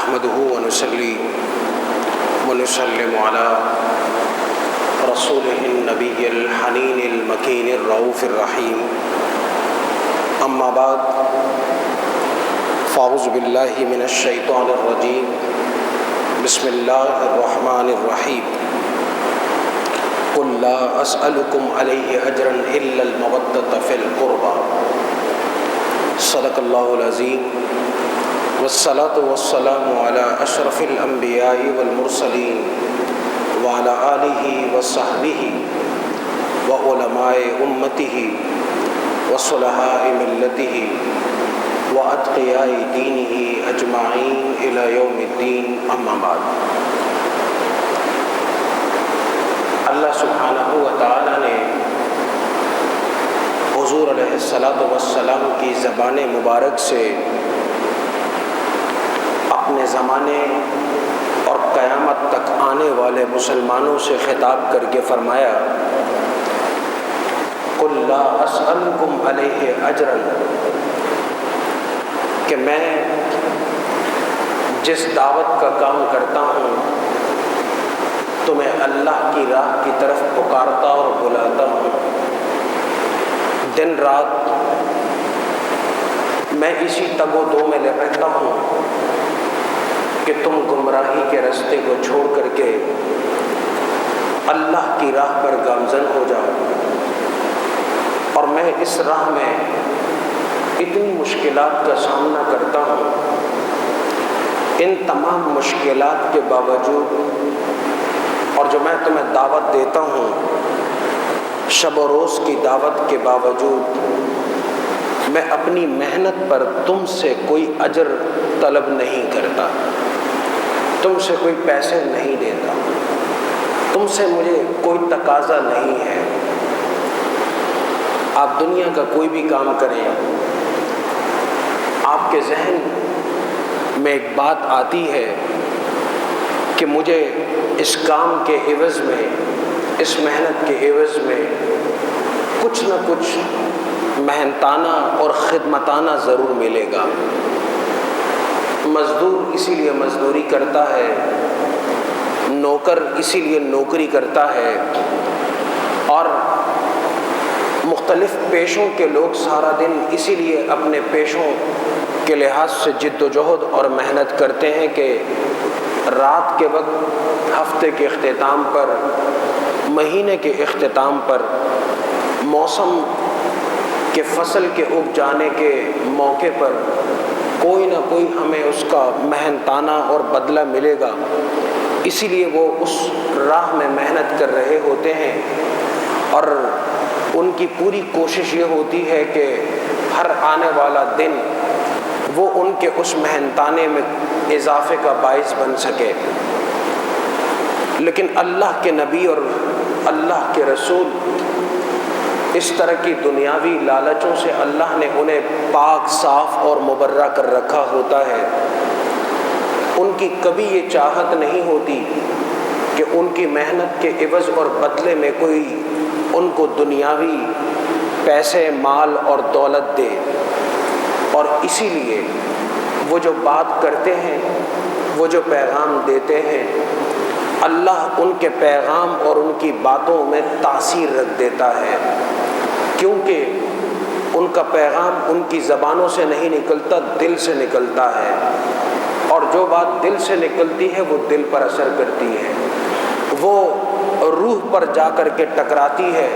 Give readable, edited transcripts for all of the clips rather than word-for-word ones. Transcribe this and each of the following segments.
نحمده ونصلي ونسلم على رسوله النبي الحنين المكين الرؤوف الرحيم أما بعد فأعوذ بالله من الشيطان الرجيم بسم الله الرحمن الرحيم قل لا أسألكم عليه أجرا إلا المودة في القربى صدق الله العظيم والصلاة والسلام على أشرف الأنبياء والمرسلين وعلى آله وصحبه وعلماء أمته وصلحاء ملته وأتقياء دينه أجمعين إلى يوم الدين أما بعد۔ اللہ سبحانہ و تعالی نے حضور علیہ السلام کی زبان مبارک سے اپنے زمانے اور قیامت تک آنے والے مسلمانوں سے خطاب کر کے فرمایا قُلْ لَا أَسْأَلُكُمْ عَلَيْهِ أَجْرًا، کہ میں جس دعوت کا کام کرتا ہوں تمہیں اللہ کی راہ کی طرف پکارتا اور بلاتا ہوں، دن رات میں اسی تگ و دو میں رہتا ہوں کہ تم گمراہی کے راستے کو چھوڑ کر کے اللہ کی راہ پر گامزن ہو جاؤ۔ اور میں اس راہ میں اتنی مشکلات کا سامنا کرتا ہوں، ان تمام مشکلات کے باوجود اور جو میں تمہیں دعوت دیتا ہوں شب و روز کی دعوت کے باوجود میں اپنی محنت پر تم سے کوئی اجر طلب نہیں کرتا، تم سے کوئی پیسے نہیں دیتا، تم سے مجھے کوئی تقاضا نہیں ہے۔ آپ دنیا کا کوئی بھی کام کریں، آپ کے ذہن میں ایک بات آتی ہے کہ مجھے اس کام کے عوض میں، اس محنت کے عوض میں کچھ نہ کچھ محنتانہ اور خدمتانہ ضرور ملے گا۔ مزدور اسی لیے مزدوری کرتا ہے، نوکر اسی لیے نوکری کرتا ہے، اور مختلف پیشوں کے لوگ سارا دن اسی لیے اپنے پیشوں کے لحاظ سے جد و جہد اور محنت کرتے ہیں کہ رات کے وقت ہفتے کے اختتام پر، مہینے کے اختتام پر، موسم کے فصل کے اگ جانے کے موقع پر کوئی نہ کوئی ہمیں اس کا محنتانہ اور بدلہ ملے گا، اسی لیے وہ اس راہ میں محنت کر رہے ہوتے ہیں، اور ان کی پوری کوشش یہ ہوتی ہے کہ ہر آنے والا دن وہ ان کے اس محنتانے میں اضافے کا باعث بن سکے۔ لیکن اللہ کے نبی اور اللہ کے رسول اس طرح کی دنیاوی لالچوں سے اللہ نے انہیں پاک صاف اور مبرہ کر رکھا ہوتا ہے۔ ان کی کبھی یہ چاہت نہیں ہوتی کہ ان کی محنت کے عوض اور بدلے میں کوئی ان کو دنیاوی پیسے، مال اور دولت دے، اور اسی لیے وہ جو بات کرتے ہیں، وہ جو پیغام دیتے ہیں، اللہ ان کے پیغام اور ان کی باتوں میں تاثیر رکھ دیتا ہے، کیونکہ ان کا پیغام ان کی زبانوں سے نہیں نکلتا، دل سے نکلتا ہے، اور جو بات دل سے نکلتی ہے وہ دل پر اثر کرتی ہے، وہ روح پر جا کر کے ٹکراتی ہے۔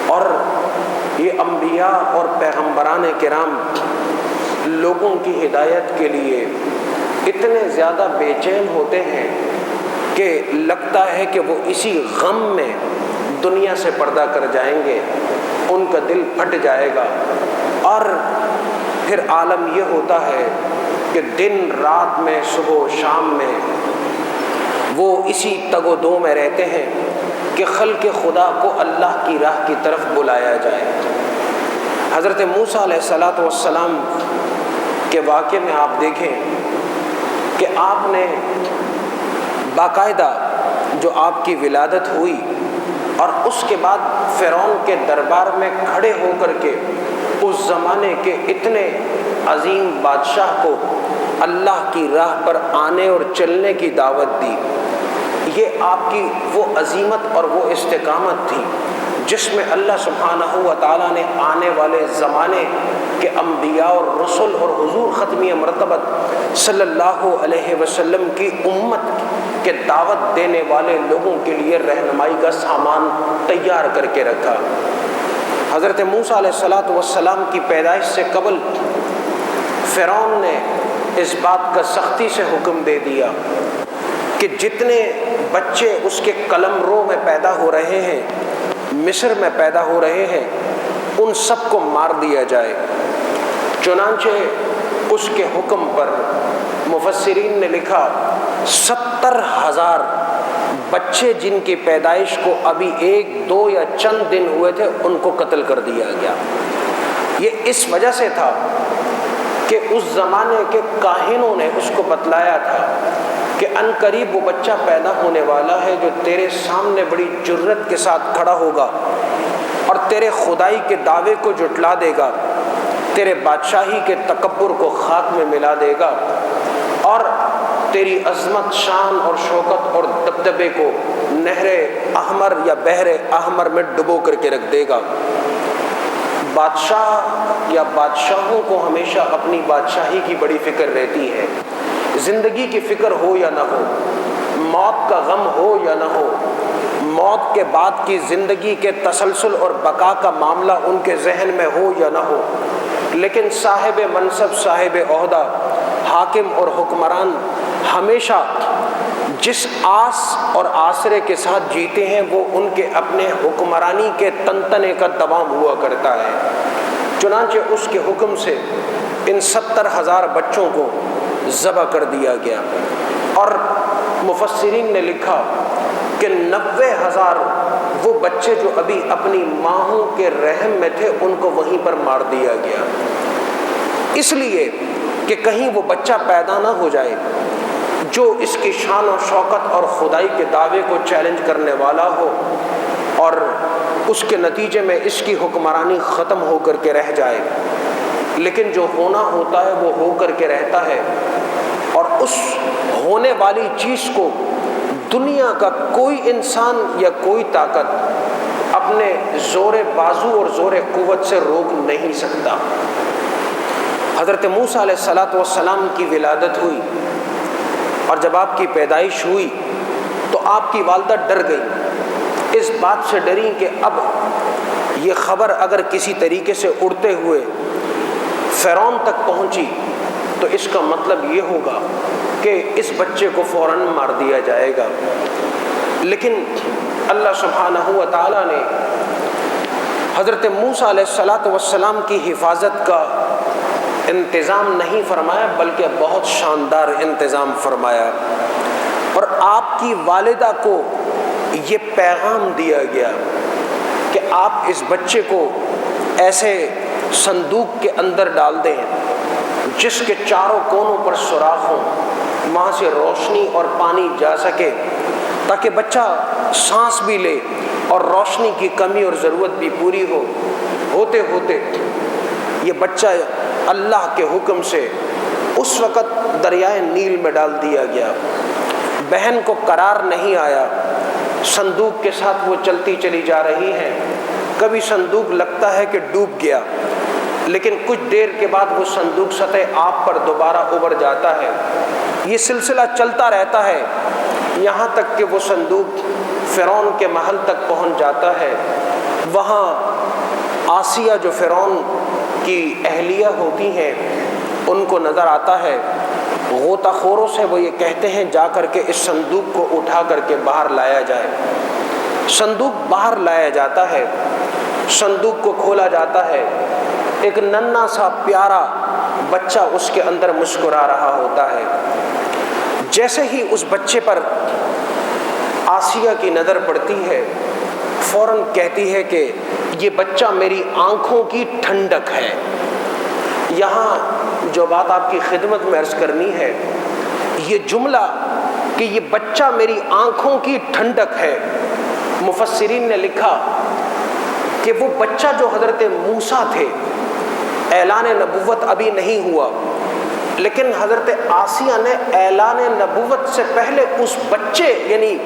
اور یہ انبیاء اور پیغمبران کرام لوگوں کی ہدایت کے لیے اتنے زیادہ بے چین ہوتے ہیں کہ لگتا ہے کہ وہ اسی غم میں دنیا سے پردہ کر جائیں گے، ان کا دل پھٹ جائے گا، اور پھر عالم یہ ہوتا ہے کہ دن رات میں، صبح و شام میں وہ اسی تگ و دو میں رہتے ہیں کہ خلق خدا کو اللہ کی راہ کی طرف بلایا جائے۔ حضرت موسیٰ علیہ السلام کے واقعے میں آپ دیکھیں کہ آپ نے باقاعدہ جو آپ کی ولادت ہوئی اور اس کے بعد فرعون کے دربار میں کھڑے ہو کر کے اس زمانے کے اتنے عظیم بادشاہ کو اللہ کی راہ پر آنے اور چلنے کی دعوت دی۔ یہ آپ کی وہ عظیمت اور وہ استقامت تھی جس میں اللہ سبحانہ و تعالیٰ نے آنے والے زمانے کے انبیاء اور رسل اور حضور ختمی مرتبت صلی اللہ علیہ وسلم کی امت کے دعوت دینے والے لوگوں کے لیے رہنمائی کا سامان تیار کر کے رکھا۔ حضرت موسیٰ علیہ السلام کی پیدائش سے قبل فرعون نے اس بات کا سختی سے حکم دے دیا کہ جتنے بچے اس کے قلمرو میں پیدا ہو رہے ہیں، مصر میں پیدا ہو رہے ہیں، ان سب کو مار دیا جائے۔ چنانچہ اس کے حکم پر مفسرین نے لکھا 70,000 بچے جن کی پیدائش کو ابھی 1 2 یا چند دن ہوئے تھے ان کو قتل کر دیا گیا۔ یہ اس وجہ سے تھا کہ اس زمانے کے کاہنوں نے اس کو بتلایا تھا کہ ان قریب وہ بچہ پیدا ہونے والا ہے جو تیرے سامنے بڑی جرت کے ساتھ کھڑا ہوگا اور تیرے خدائی کے دعوے کو جھٹلا دے گا، تیرے بادشاہی کے تکبر کو خاک میں ملا دے گا اور تیری عظمت، شان اور شوکت اور دبدبے کو نہر احمر یا بحر احمر میں ڈبو کر کے رکھ دے گا۔ بادشاہ یا بادشاہوں کو ہمیشہ اپنی بادشاہی کی بڑی فکر رہتی ہے، زندگی کی فکر ہو یا نہ ہو، موت کا غم ہو یا نہ ہو، موت کے بعد کی زندگی کے تسلسل اور بقا کا معاملہ ان کے ذہن میں ہو یا نہ ہو، لیکن صاحب منصب، صاحب عہدہ، حاکم اور حکمران ہمیشہ جس آس اور آسرے کے ساتھ جیتے ہیں وہ ان کے اپنے حکمرانی کے تنتنے کا دوام ہوا کرتا ہے۔ چنانچہ اس کے حکم سے ان 70,000 بچوں کو ذبح کر دیا گیا، اور مفسرین نے لکھا کہ 90,000 وہ بچے جو ابھی اپنی ماؤں کے رحم میں تھے ان کو وہیں پر مار دیا گیا، اس لیے کہ کہیں وہ بچہ پیدا نہ ہو جائے جو اس کی شان و شوکت اور خدائی کے دعوے کو چیلنج کرنے والا ہو اور اس کے نتیجے میں اس کی حکمرانی ختم ہو کر کے رہ جائے۔ لیکن جو ہونا ہوتا ہے وہ ہو کر کے رہتا ہے، اور اس ہونے والی چیز کو دنیا کا کوئی انسان یا کوئی طاقت اپنے زور بازو اور زور قوت سے روک نہیں سکتا۔ حضرت موسیٰ علیہ السلام کی ولادت ہوئی، اور جب آپ کی پیدائش ہوئی تو آپ کی والدہ ڈر گئی، اس بات سے ڈری کہ اب یہ خبر اگر کسی طریقے سے اڑتے ہوئے فرعون تک پہنچی تو اس کا مطلب یہ ہوگا کہ اس بچے کو فوراً مار دیا جائے گا۔ لیکن اللہ سبحانہ و تعالیٰ نے حضرت موسیٰ علیہ السلام کی حفاظت کا انتظام نہیں فرمایا بلکہ بہت شاندار انتظام فرمایا، اور آپ کی والدہ کو یہ پیغام دیا گیا کہ آپ اس بچے کو ایسے صندوق کے اندر ڈال دیں جس کے چاروں کونوں پر سوراخ ہوں، وہاں سے روشنی اور پانی جا سکے تاکہ بچہ سانس بھی لے اور روشنی کی کمی اور ضرورت بھی پوری ہو۔ ہوتے ہوتے یہ بچہ اللہ کے حکم سے اس وقت دریائے نیل میں ڈال دیا گیا۔ بہن کو قرار نہیں آیا، صندوق کے ساتھ وہ چلتی چلی جا رہی ہے، کبھی صندوق لگتا ہے کہ ڈوب گیا، لیکن کچھ دیر کے بعد وہ صندوق سطح آب پر دوبارہ ابھر جاتا ہے۔ یہ سلسلہ چلتا رہتا ہے یہاں تک کہ وہ صندوق فرعون کے محل تک پہنچ جاتا ہے۔ وہاں آسیہ جو فرعون کی اہلیہ ہوتی ہیں ان کو نظر آتا ہے، غوطہ خوروں سے وہ یہ کہتے ہیں جا کر کے اس صندوق کو اٹھا کر کے باہر لایا جائے۔ صندوق باہر لایا جاتا ہے، صندوق کو کھولا جاتا ہے، ایک ننھا سا پیارا بچہ اس کے اندر مسکرا رہا ہوتا ہے۔ جیسے ہی اس بچے پر آسیہ کی نظر پڑتی ہے فوراً کہتی ہے کہ یہ بچہ میری آنکھوں کی ٹھنڈک ہے۔ یہاں جو بات آپ کی خدمت میں عرض کرنی ہے، یہ جملہ کہ یہ بچہ میری آنکھوں کی ٹھنڈک ہے، مفسرین نے لکھا کہ وہ بچہ جو حضرت موسیٰ تھے، اعلان نبوت ابھی نہیں ہوا، لیکن حضرت آسیہ نے اعلان نبوت سے پہلے اس بچے یعنی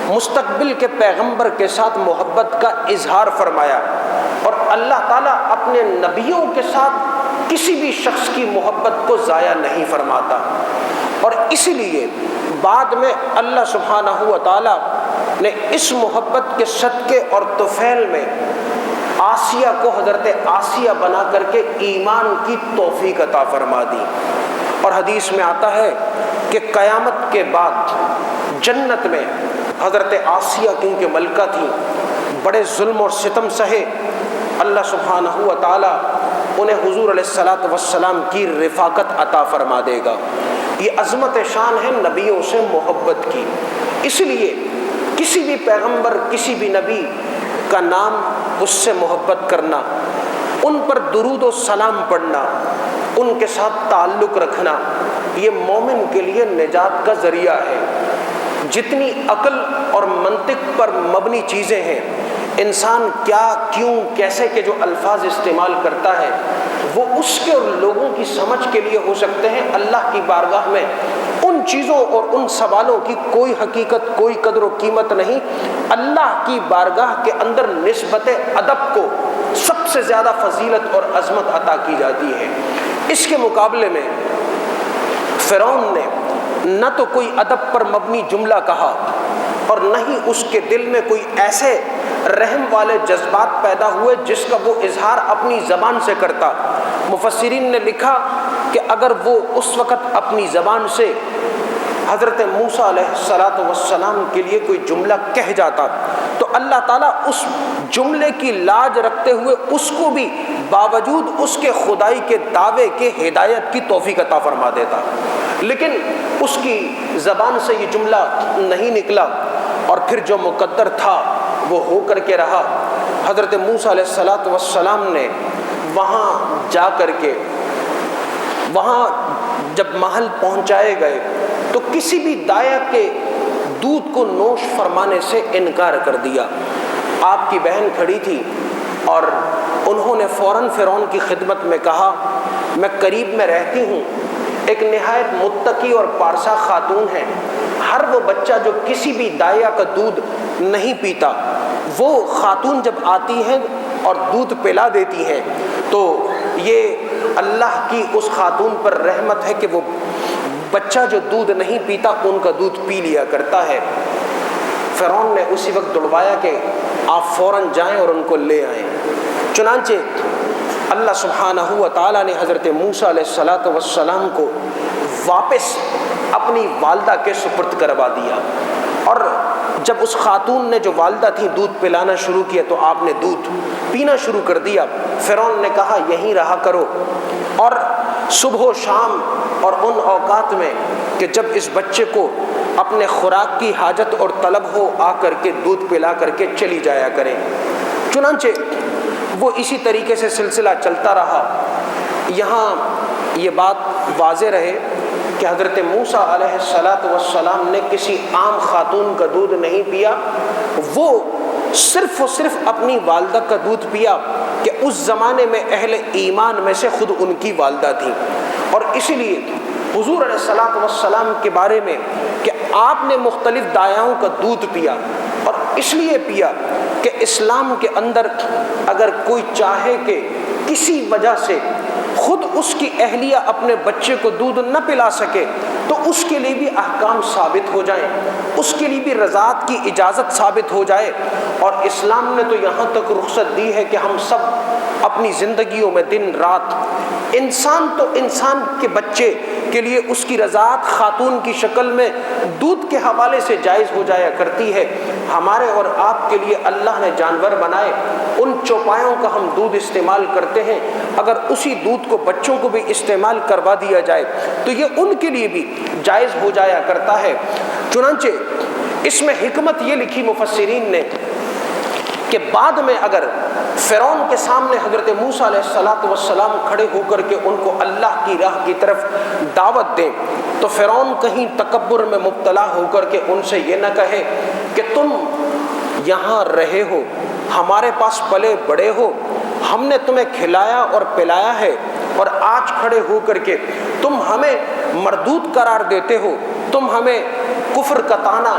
مستقبل کے پیغمبر کے ساتھ محبت کا اظہار فرمایا، اور اللہ تعالیٰ اپنے نبیوں کے ساتھ کسی بھی شخص کی محبت کو ضائع نہیں فرماتا، اور اسی لیے بعد میں اللہ سبحانہ و تعالیٰ نے اس محبت کے صدقے اور طفیل میں آسیہ کو حضرت آسیہ بنا کر کے ایمان کی توفیق عطا فرما دی۔ اور حدیث میں آتا ہے کہ قیامت کے بعد جنت میں حضرت آسیہ کیونکہ ملکہ تھی، بڑے ظلم اور ستم سہے، اللہ سبحانہ و تعالیٰ انہیں حضور علیہ الصلاۃ والسلام کی رفاقت عطا فرما دے گا۔ یہ عظمت شان ہے نبیوں سے محبت کی۔ اس لیے کسی بھی پیغمبر، کسی بھی نبی کا نام، اس سے محبت کرنا، ان پر درود و سلام پڑھنا، ان کے ساتھ تعلق رکھنا، یہ مومن کے لیے نجات کا ذریعہ ہے۔ جتنی عقل اور منطق پر مبنی چیزیں ہیں، انسان کیا، کیوں، کیسے کے جو الفاظ استعمال کرتا ہے، وہ اس کے اور لوگوں کی سمجھ کے لیے ہو سکتے ہیں، اللہ کی بارگاہ میں ان چیزوں اور ان سوالوں کی کوئی حقیقت، کوئی قدر و قیمت نہیں۔ اللہ کی بارگاہ کے اندر نسبت ادب کو سب سے زیادہ فضیلت اور عظمت عطا کی جاتی ہے۔ اس کے مقابلے میں فرعون نے نہ تو کوئی ادب پر مبنی جملہ کہا، اور نہ ہی اس کے دل میں کوئی ایسے رحم والے جذبات پیدا ہوئے جس کا وہ اظہار اپنی زبان سے کرتا۔ مفسرین نے لکھا کہ اگر وہ اس وقت اپنی زبان سے حضرت موسیٰ علیہ السلام کے لیے کوئی جملہ کہہ جاتا تو اللہ تعالیٰ اس جملے کی لاج رکھتے ہوئے اس کو بھی باوجود اس کے خدائی کے دعوے کے ہدایت کی توفیق عطا فرما دیتا، لیکن اس کی زبان سے یہ جملہ نہیں نکلا، اور پھر جو مقدر تھا وہ ہو کر کے رہا۔ حضرت موسیٰ علیہ السلام نے وہاں جا کر کے، وہاں جب محل پہنچائے گئے تو کسی بھی داعیہ کے دودھ کو نوش فرمانے سے انکار کر دیا۔ آپ کی بہن کھڑی تھی اور انہوں نے فوراً فرعون کی خدمت میں کہا، میں قریب میں رہتی ہوں، ایک نہایت متقی اور پارسا خاتون ہے، ہر وہ بچہ جو کسی بھی داعیہ کا دودھ نہیں پیتا، وہ خاتون جب آتی ہیں اور دودھ پلا دیتی ہیں تو یہ اللہ کی اس خاتون پر رحمت ہے کہ وہ بچہ جو دودھ نہیں پیتا ان کا دودھ پی لیا کرتا ہے۔ فرعون نے اسی وقت دوڑوایا کہ آپ فوراً جائیں اور ان کو لے آئیں۔ چنانچہ اللہ سبحانہ و تعالیٰ نے حضرت موسیٰ علیہ السلام کو واپس اپنی والدہ کے سپرد کروا دیا، اور جب اس خاتون نے جو والدہ تھی دودھ پلانا شروع کیا تو آپ نے دودھ پینا شروع کر دیا۔ فرعون نے کہا یہیں رہا کرو، اور صبح و شام اور ان اوقات میں کہ جب اس بچے کو اپنے خوراک کی حاجت اور طلب ہو، آ کر کے دودھ پلا کر کے چلی جایا کریں۔ چنانچہ وہ اسی طریقے سے سلسلہ چلتا رہا۔ یہاں یہ بات واضح رہے کہ حضرت موسیٰ علیہ السلام نے کسی عام خاتون کا دودھ نہیں پیا، وہ صرف و صرف اپنی والدہ کا دودھ پیا کہ اس زمانے میں اہل ایمان میں سے خود ان کی والدہ تھی۔ اور اسی لیے حضور علیہ السلام کے بارے میں کہ آپ نے مختلف دایاؤں کا دودھ پیا، اور اس لیے پیا کہ اسلام کے اندر اگر کوئی چاہے کہ کسی وجہ سے خود اس کی اہلیہ اپنے بچے کو دودھ نہ پلا سکے تو اس کے لیے بھی احکام ثابت ہو جائیں، اس کے لیے بھی رضاعت کی اجازت ثابت ہو جائے۔ اور اسلام نے تو یہاں تک رخصت دی ہے کہ ہم سب اپنی زندگیوں میں دن رات انسان تو انسان کے بچے کے لیے اس کی رضاعت خاتون کی شکل میں دودھ کے حوالے سے جائز ہو جایا کرتی ہے۔ ہمارے اور آپ کے لیے اللہ نے جانور بنائے، ان چوپایوں کا ہم دودھ استعمال کرتے ہیں، اگر اسی دودھ کو بچوں کو بھی استعمال کروا دیا جائے تو یہ ان کے لیے بھی جائز ہو جایا کرتا ہے۔ چنانچہ اس میں حکمت یہ لکھی مفسرین نے کہ بعد میں اگر فرعون کے سامنے حضرت موسیٰ علیہ السلام کھڑے ہو کر کے ان کو اللہ کی راہ کی طرف دعوت دیں تو فرعون کہیں تکبر میں مبتلا ہو کر کے ان سے یہ نہ کہے کہ تم یہاں رہے ہو، ہمارے پاس پلے بڑے ہو، ہم نے تمہیں کھلایا اور پلایا ہے، اور آج کھڑے ہو کر کے تم ہمیں مردود قرار دیتے ہو، تم ہمیں کفر کا طعنہ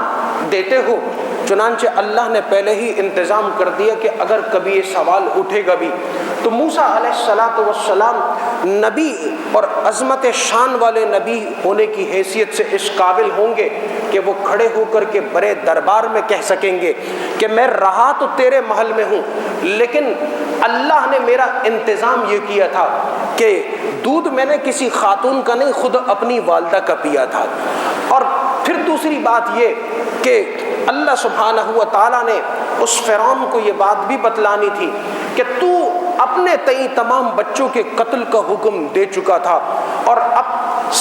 دیتے ہو۔ چنانچہ اللہ نے پہلے ہی انتظام کر دیا کہ اگر کبھی یہ سوال اٹھے گا بھی تو موسیٰ علیہ السلام نبی اور عظمت شان والے نبی ہونے کی حیثیت سے اس قابل ہوں گے کہ وہ کھڑے ہو کر کے بڑے دربار میں کہہ سکیں گے کہ میں رہا تو تیرے محل میں ہوں، لیکن اللہ نے میرا انتظام یہ کیا تھا کہ دودھ میں نے کسی خاتون کا نہیں، خود اپنی والدہ کا پیا تھا۔ اور پھر دوسری بات یہ کہ اللہ سبحانہ و تعالیٰ نے اس فرعون کو یہ بات بھی بتلانی تھی کہ تو اپنے تئیں تمام بچوں کے قتل کا حکم دے چکا تھا اور اب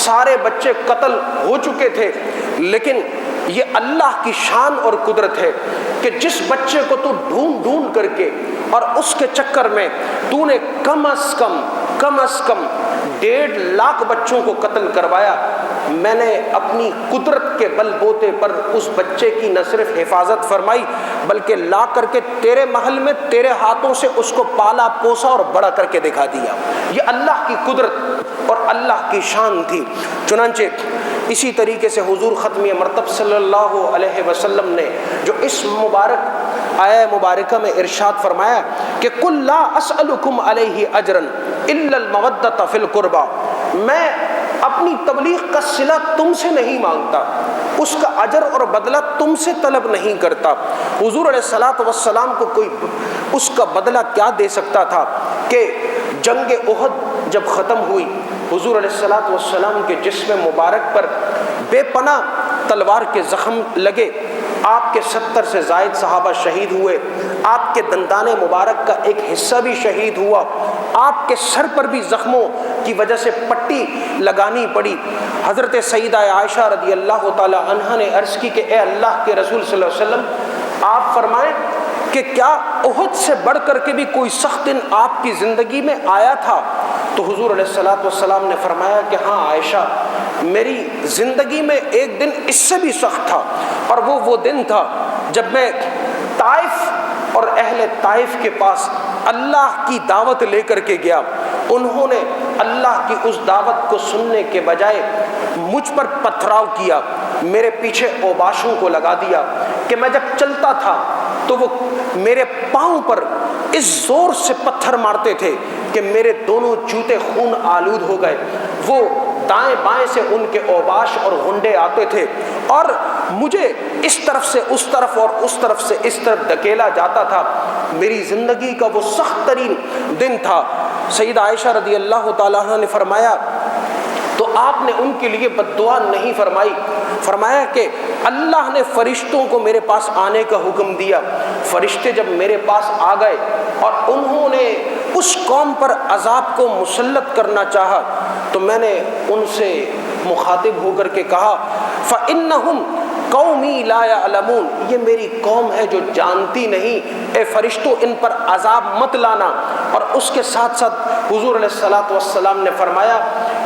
سارے بچے قتل ہو چکے تھے، لیکن یہ اللہ کی شان اور قدرت ہے کہ جس بچے کو تو ڈھونڈ ڈھونڈ کر کے اور اس کے چکر میں تو نے کم از کم 1.5 لاکھ بچوں کو قتل کروایا، میں نے اپنی قدرت کے بل بوتے پر اس بچے کی نہ صرف حفاظت فرمائی بلکہ لا کر کے تیرے محل میں تیرے ہاتھوں سے اس کو پالا پوسا اور بڑا کر کے دکھا دیا۔ یہ اللہ کی قدرت اور اللہ کی شان تھی۔ چنانچہ اسی طریقے سے حضور ختمی مرتب صلی اللہ علیہ وسلم نے جو اس مبارک آیہ مبارکہ میں ارشاد فرمایا کہ قُلْ لَا أَسْأَلُكُمْ عَلَيْهِ أَجْرًا إِلَّا الْمَوَدَّةَ فِي الْقُرْبَى، میں اپنی تبلیغ کا صلہ تم سے نہیں مانگتا، اس کا اجر اور بدلہ تم سے طلب نہیں کرتا۔ حضور علیہ الصلوۃ والسلام کو کوئی اس کا بدلہ کیا دے سکتا تھا کہ جنگ احد جب ختم ہوئی، حضور علیہ الصلوۃ والسلام کے جسم مبارک پر بے پناہ تلوار کے زخم لگے، آپ کے 70 سے زائد صحابہ شہید ہوئے، آپ کے دندان مبارک کا ایک حصہ بھی شہید ہوا، آپ کے سر پر بھی زخموں کی وجہ سے پٹی لگانی پڑی۔ حضرت سیدہ عائشہ رضی اللہ تعالی عنہا نے عرض کی کہ اے اللہ کے رسول صلی اللہ علیہ وسلم، آپ فرمائیں کہ کیا احد سے بڑھ کر کے بھی کوئی سخت دن آپ کی زندگی میں آیا تھا؟ تو حضور علیہ الصلوۃ والسلام نے فرمایا کہ ہاں عائشہ، میری زندگی میں ایک دن اس سے بھی سخت تھا، اور وہ دن تھا جب میں طائف اور اہل طائف کے پاس اللہ کی دعوت لے کر کے گیا، انہوں نے اللہ کی اس دعوت کو سننے کے بجائے مجھ پر پتھراؤ کیا، میرے پیچھے اوباشوں کو لگا دیا کہ میں جب چلتا تھا تو وہ میرے پاؤں پر اس زور سے پتھر مارتے تھے کہ میرے دونوں جوتے خون آلود ہو گئے۔ وہ دائیں بائیں سے ان کے اوباش اور غنڈے آتے تھے اور مجھے اس طرف سے اس طرف اور اس طرف سے اس طرف دھکیلا جاتا تھا۔ میری زندگی کا وہ سخت ترین دن تھا۔ سیدہ عائشہ رضی اللہ تعالیٰ عنہ نے فرمایا تو آپ نے ان کے لیے بد دعا نہیں فرمائی، فرمایا کہ اللہ نے فرشتوں کو میرے پاس آنے کا حکم دیا۔ فرشتے جب میرے پاس آ گئے اور انہوں نے اس قوم پر عذاب کو مسلط کرنا چاہا تو میں نے ان سے مخاطب ہو کر کے کہا فَإِنَّهُمْ قومی لا یعلمون، یہ میری قوم ہے جو جانتی نہیں، اے فرشتوں ان پر عذاب مت لانا۔ اور اس کے ساتھ ساتھ حضور علیہ الصلوۃ والسلام نے فرمایا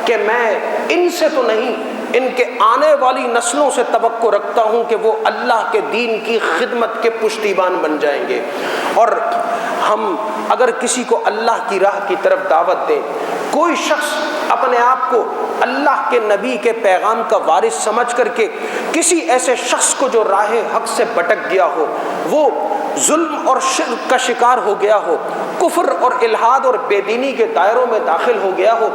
کہ میں ان سے تو نہیں، ان کے آنے والی نسلوں سے توقع رکھتا ہوں کہ وہ اللہ کے دین کی خدمت کے پشتیبان بن جائیں گے۔ اور ہم اگر کسی کو اللہ کی راہ کی طرف دعوت دیں، کوئی شخص اپنے آپ کو اللہ کے نبی کے پیغام کا وارث سمجھ کر کے کسی ایسے شخص کو جو راہ حق سے بھٹک گیا ہو، وہ ظلم اور شرک کا شکار ہو گیا ہو، کفر اور الحاد اور بے دینی کے دائروں میں داخل ہو گیا ہو،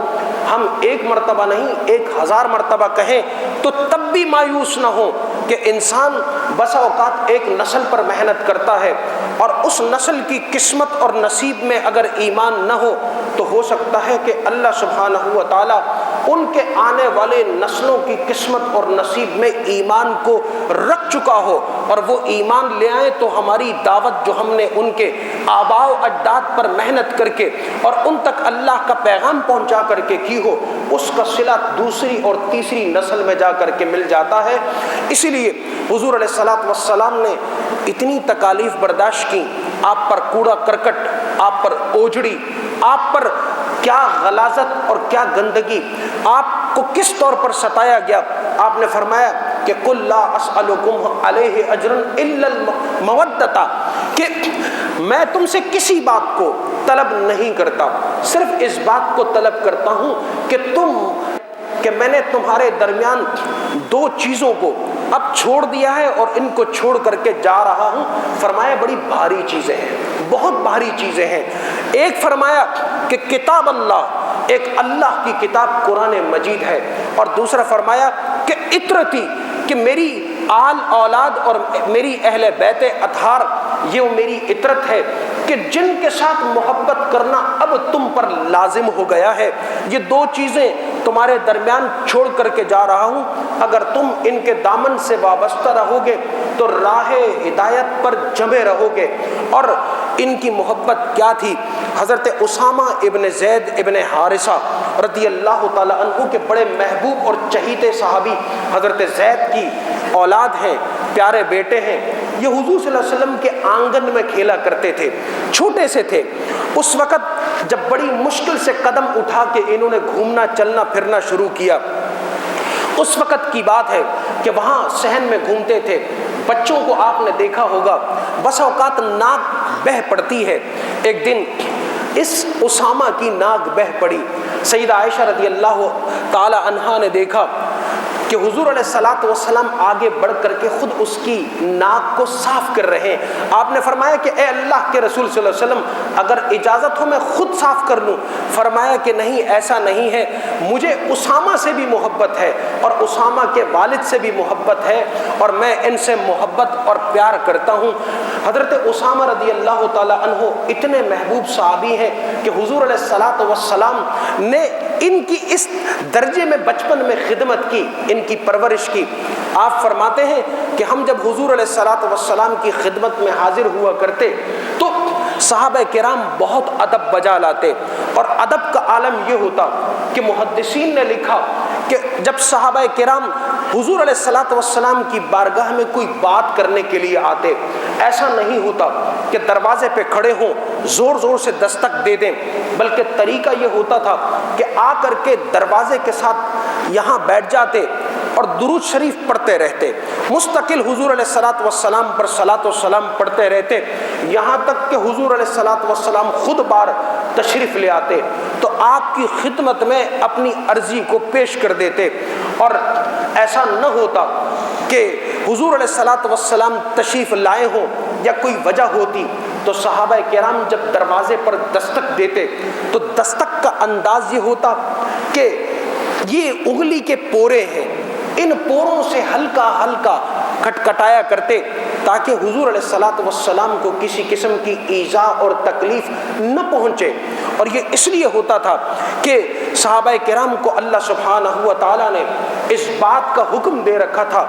ہم 1 مرتبہ نہیں 1000 مرتبہ کہیں تو تب بھی مایوس نہ ہو کہ انسان بسا اوقات ایک نسل پر محنت کرتا ہے اور اس نسل کی قسمت اور نصیب میں اگر ایمان نہ ہو تو ہو سکتا ہے کہ اللہ سبحانہ و تعالیٰ ان کے آنے والے نسلوں کی قسمت اور نصیب میں ایمان کو رکھ چکا ہو اور وہ ایمان لے آئیں تو ہماری دعوت جو ہم نے ان کے آباء و اجداد پر محنت کر کے اور ان تک اللہ کا پیغام پہنچا کر کے کی ہو، اس کا صلہ دوسری اور تیسری نسل میں جا کر کے مل جاتا ہے۔ اسی لیے حضور علیہ الصلوۃ والسلام نے اتنی تکالیف برداشت کی، آپ پر کوڑا کرکٹ، آپ پر اوجڑی، آپ پر کیا غلاظت اور کیا گندگی، آپ کو کس طور پر ستایا گیا۔ آپ نے فرمایا کہ قُلْ لَا أَسْأَلُكُمْ عَلَيْهِ أَجْرًا إِلَّا الْمَوَدَّةَ، کہ میں تم سے کسی بات کو طلب نہیں کرتا، صرف اس بات کو طلب کرتا ہوں کہ میں نے تمہارے درمیان دو چیزوں کو اب چھوڑ دیا ہے اور ان کو چھوڑ کر کے جا رہا ہوں۔ فرمایا بڑی بھاری چیزیں ہیں، بہت بھاری چیزیں ہیں۔ ایک فرمایا کہ کتاب اللہ، ایک اللہ کی کتاب قرآن مجید ہے، اور دوسرا فرمایا کہ اطرتی، کہ میری آل اولاد اور میری اہل بیت اطہار یہ میری اطرت ہے، کہ جن کے ساتھ محبت کرنا اب تم پر لازم ہو گیا ہے۔ یہ دو چیزیں تمہارے درمیان چھوڑ کر کے جا رہا ہوں، اگر تم ان کے دامن سے وابستہ رہو گے تو راہ ہدایت پر جمے رہو گے۔ اور ان کی محبت کیا تھی؟ حضرت اسامہ ابن زید ابن حارثہ رضی اللہ تعالی عنہ کے بڑے محبوب اور چہیتے صحابی حضرت زید کی اولاد ہیں، پیارے بیٹے ہیں۔ یہ حضور صلی اللہ علیہ وسلم کے آنگن میں کھیلا کرتے تھے، چھوٹے سے تھے۔ اس وقت جب بڑی مشکل سے قدم اٹھا کے انہوں نے گھومنا چلنا پھرنا شروع کیا، اس وقت کی بات ہے کہ وہاں صحن میں گھومتے تھے۔ بچوں کو آپ نے دیکھا ہوگا، بس اوقات ناک بہہ پڑتی ہے۔ ایک دن اس اسامہ کی ناک بہہ پڑی۔ سیدہ عائشہ رضی اللہ تعالی عنہا نے دیکھا کہ حضور علیہ الصلوۃ والسلام آگے بڑھ کر کے خود اس کی ناک کو صاف کر رہے ہیں۔ آپ نے فرمایا کہ اے اللہ کے رسول صلی اللہ علیہ وسلم، اگر اجازت ہو میں خود صاف کر لوں؟ فرمایا کہ نہیں، ایسا نہیں ہے، مجھے اسامہ سے بھی محبت ہے اور اسامہ کے والد سے بھی محبت ہے، اور میں ان سے محبت اور پیار کرتا ہوں۔ حضرت اسامہ رضی اللہ تعالی عنہ اتنے محبوب صحابی ہیں کہ حضور علیہ الصلوۃ والسلام نے ان کی اس درجے میں بچپن میں خدمت کی، ان کی پرورش کی۔ آپ فرماتے ہیں کہ ہم جب حضور علیہ الصلوۃ والسلام کی خدمت میں حاضر ہوا کرتے تو صحابہ کرام بہت ادب بجا لاتے، اور ادب کا عالم یہ ہوتا کہ محدثین نے لکھا کہ جب صحابہ کرام حضور علیہ الصلوۃ والسلام کی بارگاہ میں کوئی بات کرنے کے لیے آتے، ایسا نہیں ہوتا کہ دروازے پہ کھڑے ہوں زور زور سے دستک دے دیں، بلکہ طریقہ یہ ہوتا تھا کہ آ کر کے دروازے کے ساتھ یہاں بیٹھ جاتے اور درود شریف پڑھتے رہتے، مستقل حضور علیہ الصلوۃ والسلام پر صلاۃ و سلام پڑھتے رہتے، یہاں تک کہ حضور علیہ الصلوۃ والسلام خود بار تشریف لے آتے تو آپ کی خدمت میں اپنی عرضی کو پیش کر دیتے۔ اور ایسا نہ ہوتا کہ حضور علیہ الصلوۃ والسلام تشریف لائے ہوں یا کوئی وجہ ہوتی تو صحابہ کرام جب دروازے پر دستک دیتے تو دستک کا انداز یہ ہوتا کہ یہ انگلی کے پورے ہیں، ان پوروں سے ہلکا ہلکا کھٹکھٹایا کرتے تاکہ حضور علیہ الصلوۃ والسلام کو کسی قسم کی ایذا اور تکلیف نہ پہنچے۔ اور یہ اس لیے ہوتا تھا کہ صحابہ کرام کو اللہ سبحانہ و تعالیٰ نے اس بات کا حکم دے رکھا تھا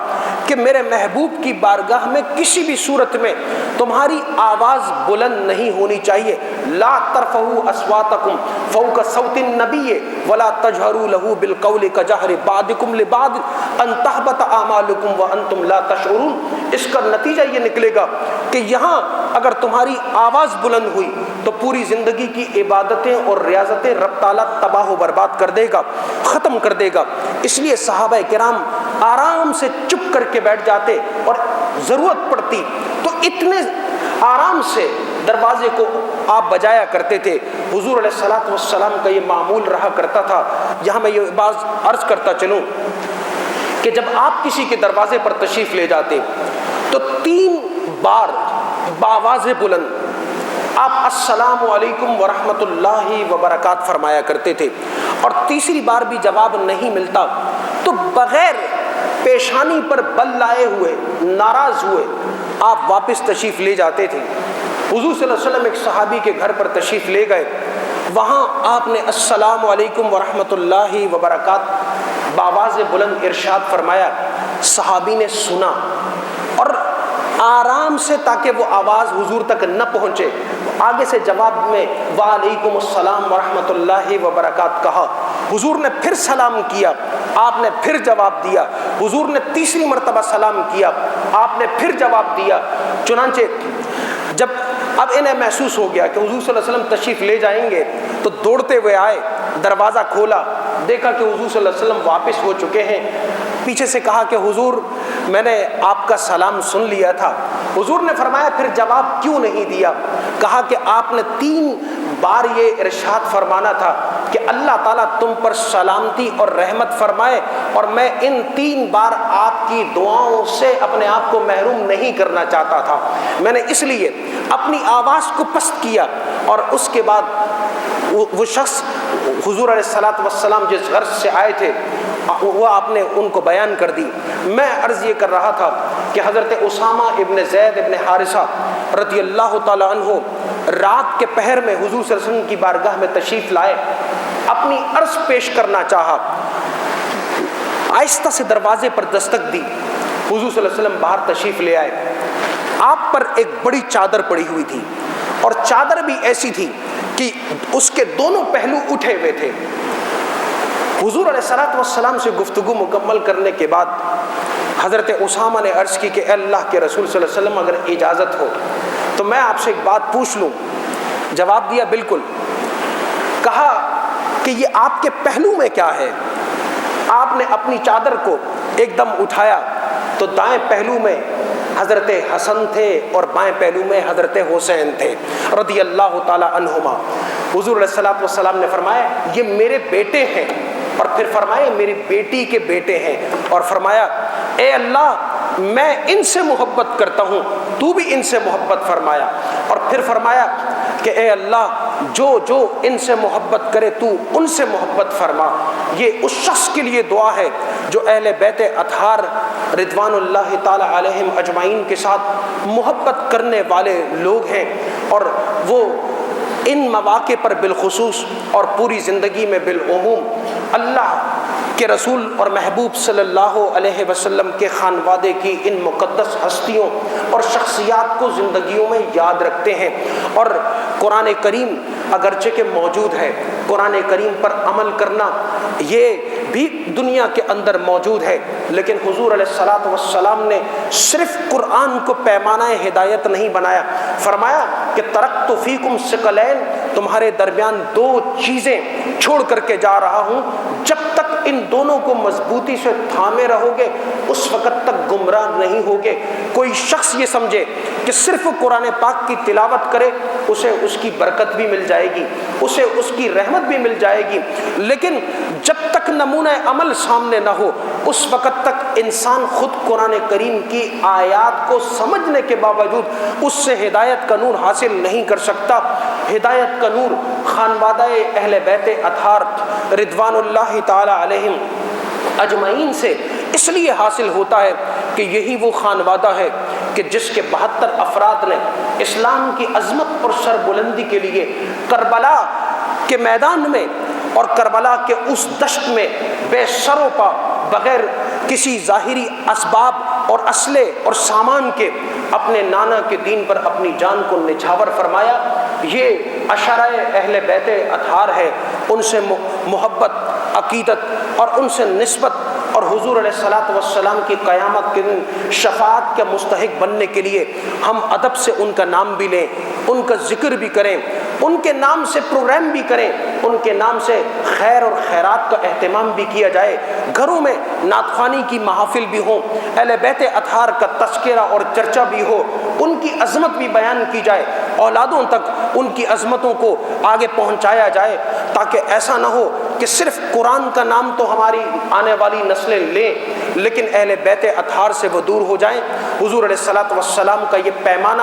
کہ میرے محبوب کی بارگاہ میں کسی بھی صورت میں تمہاری آواز بلند نہیں ہونی چاہیے۔ لا ترفعوا اصواتکم فوق صوت النبی ولا تجہروا له بالقول کجہر بعضکم لبعض ان تحبط اعمالکم وانتم لا تشعرون۔ اس کا نتیجہ یہ نکلے گا کہ یہاں اگر تمہاری آواز بلند ہوئی تو پوری زندگی کی عبادتیں اور ریاضتیں رب تعالیٰ تباہ و برباد کر دے گا، ختم کر دے گا۔ اس لیے صحابہ کرام آرام سے چپ کر کے بیٹھ جاتے، اور ضرورت پڑتی تو اتنے آرام سے دروازے کو آپ بجایا کرتے تھے۔ حضور علیہ الصلوۃ والسلام کا یہ معمول رہا کرتا تھا۔ یہاں میں یہ بات عرض کرتا چلوں کہ جب آپ کسی کے دروازے پر تشریف لے جاتے تو 3 بار بآواز بلند آپ السلام علیکم ورحمۃ اللہ وبرکاتہ فرمایا کرتے تھے، اور تیسری بار بھی جواب نہیں ملتا تو بغیر پیشانی پر بل لائے ہوئے ناراض ہوئے آپ واپس تشریف لے جاتے تھے۔ حضور صلی اللہ علیہ وسلم ایک صحابی کے گھر پر تشریف لے گئے، وہاں آپ نے السلام علیکم ورحمۃ اللہ وبرکاتہ بآواز بلند ارشاد فرمایا۔ صحابی نے سنا اور آرام سے، تاکہ وہ آواز حضور تک نہ پہنچے، آگے سے جواب میں وعلیکم السلام ورحمۃ اللہ وبرکاتہ کہا۔ حضور نے پھر سلام کیا، آپ نے پھر جواب دیا۔ حضور نے تیسری مرتبہ سلام کیا، آپ نے پھر جواب دیا۔ چنانچہ جب اب انہیں محسوس ہو گیا کہ حضور صلی اللہ علیہ وسلم تشریف لے جائیں گے تو دوڑتے ہوئے آئے، دروازہ کھولا، دیکھا کہ حضور صلی اللہ علیہ وسلم واپس ہو چکے ہیں۔ پیچھے سے کہا کہ حضور میں نے آپ کا سلام سن لیا تھا۔ حضور نے فرمایا پھر جواب کیوں نہیں دیا؟ کہا کہ آپ نے 3 بار یہ ارشاد فرمانا تھا کہ اللہ تعالیٰ تم پر سلامتی اور رحمت فرمائے، اور میں ان 3 بار آپ کی دعاؤں سے اپنے آپ کو محروم نہیں کرنا چاہتا تھا۔ میں نے اس لیے اپنی آواز کو پست کیا، اور اس کے بعد وہ شخص حضور علیہ الصلوۃ والسلام جس غرض سے آئے تھے وہ آپ نے ان کو بیان کر دی۔ میں عرض یہ کر رہا تھا کہ حضرت اسامہ ابن زید ابن حارثہ رضی اللہ تعالی عنہ رات کے پہر میں حضور صلی اللہ علیہ وسلم کی بارگاہ میں تشریف لائے، اپنی عرض پیش کرنا چاہا، آہستہ سے دروازے پر دستک دی، حضور صلی اللہ علیہ وسلم باہر تشریف لے آئے۔ آپ پر ایک بڑی چادر پڑی ہوئی تھی، اور چادر بھی ایسی تھی کہ اس کے دونوں پہلو اٹھے ہوئے تھے۔ حضور علیہ الصلوۃ والسلام سے گفتگو مکمل کرنے کے بعد حضرت اسامہ نے عرض کی کہ اے اللہ کے رسول صلی اللہ علیہ وسلم اگر اجازت ہو تو میں آپ سے ایک بات پوچھ لوں؟ جواب دیا بالکل۔ کہا کہ یہ آپ کے پہلو میں کیا ہے؟ آپ نے اپنی چادر کو ایک دم اٹھایا تو دائیں پہلو میں حضرت حسن تھے اور بائیں پہلو میں حضرت حسین تھے رضی اللہ تعالی عنہما۔ حضور علیہ الصلوۃ والسلام نے فرمایا یہ میرے بیٹے ہیں، اور پھر فرمایا میری بیٹی کے بیٹے ہیں، اور فرمایا اے اللہ میں ان سے محبت کرتا ہوں، تو بھی ان سے محبت فرمایا، اور پھر فرمایا کہ اے اللہ جو جو ان سے محبت کرے تو ان سے محبت فرما۔ یہ اس شخص کے لیے دعا ہے جو اہل بیت اطہار رضوان اللہ تعالی علیہم اجمعین کے ساتھ محبت کرنے والے لوگ ہیں، اور وہ ان مواقع پر بالخصوص اور پوری زندگی میں بالعموم اللہ کے رسول اور محبوب صلی اللہ علیہ وسلم کے خانوادے کی ان مقدس ہستیوں اور شخصیات کو زندگیوں میں یاد رکھتے ہیں۔ اور قرآن کریم اگرچہ کہ موجود ہے، قرآن کریم پر عمل کرنا یہ بھی دنیا کے اندر موجود ہے، لیکن حضور علیہ الصلوۃ والسلام نے صرف قرآن کو پیمانہ ہدایت نہیں بنایا، فرمایا کہ ترکت فیکم ثقلین، تمہارے درمیان 2 چیزیں چھوڑ کر کے جا رہا ہوں، جب تک ان دونوں کو مضبوطی سے تھامے رہو گے اس وقت تک گمراہ نہیں ہوگے۔ کوئی شخص یہ سمجھے کہ صرف قرآن پاک کی تلاوت کرے اسے اس کی برکت بھی مل جائے گی، اسے اس کی رحمت بھی مل جائے گی، لیکن جب تک نمونہ عمل سامنے نہ ہو اس وقت تک انسان خود قرآن کریم کی آیات کو سمجھنے کے باوجود اس سے ہدایت کا نور حاصل نہیں کر سکتا۔ ہدایت کا نور خانوادہ اہل بیت اطہار رضوان اللہ تعالی علیہم اجمعین سے اس لیے حاصل ہوتا ہے کہ یہی وہ خانوادہ ہے کہ جس کے 72 افراد نے اسلام کی عظمت اور سربلندی کے لیے کربلا کے میدان میں اور کربلا کے اس دشت میں بے سر و پا بغیر کسی ظاہری اسباب اور اسلحے اور سامان کے اپنے نانا کے دین پر اپنی جان کو نچھاور فرمایا۔ یہ اشارہ اہل بیت اطہار ہے، ان سے محبت، عقیدت اور ان سے نسبت، اور حضور علیہ الصلوۃ والسلام کی قیامت کے دن شفاعت کا مستحق بننے کے لیے ہم ادب سے ان کا نام بھی لیں، ان کا ذکر بھی کریں، ان کے نام سے پروگرام بھی کریں، ان کے نام سے خیر اور خیرات کا اہتمام بھی کیا جائے، گھروں میں نعت خوانی کی محافل بھی ہوں، اہل بیت اطہار کا تذکرہ اور چرچا بھی ہو، ان کی عظمت بھی بیان کی جائے، اولادوں تک ان کی عظمتوں کو آگے پہنچایا جائے، تاکہ ایسا نہ ہو کہ صرف قرآن کا نام تو ہماری آنے والی نسلیں لیں لیکن اہل بیت اطہار سے وہ دور ہو جائیں۔ حضور علیہ الصلوۃ والسلام کا یہ پیمانہ،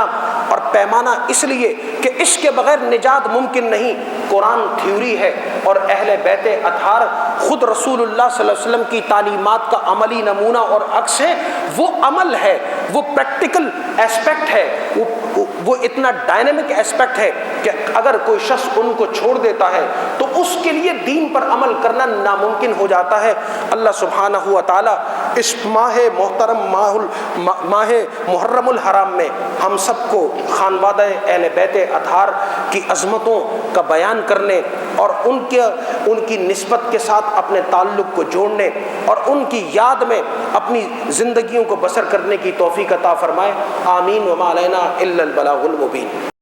اور پیمانہ اس لیے کہ اس کے بغیر نجات ممکن نہیں، قرآن تھیوری ہے اور اہل بیت اطہار خود رسول اللہ صلی اللہ علیہ وسلم کی تعلیمات کا عملی نمونہ اور عکس ہے۔ وہ عمل ہے، وہ پریکٹیکل ایسپیکٹ ہے، وہ اتنا ڈائنامک ایسپیکٹ ہے کہ اگر کوئی شخص ان کو چھوڑ دیتا ہے تو اس کے لیے دین پر عمل کرنا ناممکن ہو جاتا ہے۔ اللہ سبحانہ و تعالیٰ اس ماہ محترم ماہ محرم الحرام میں ہم سب کو خانوادہ اہل بیت اطہار کی عظمتوں کا بیان کرنے اور ان کی نسبت کے ساتھ اپنے تعلق کو جوڑنے اور ان کی یاد میں اپنی زندگیوں کو بسر کرنے کی توفیق عطا فرمائے۔ آمین وما علینا الا البلاغ المبین۔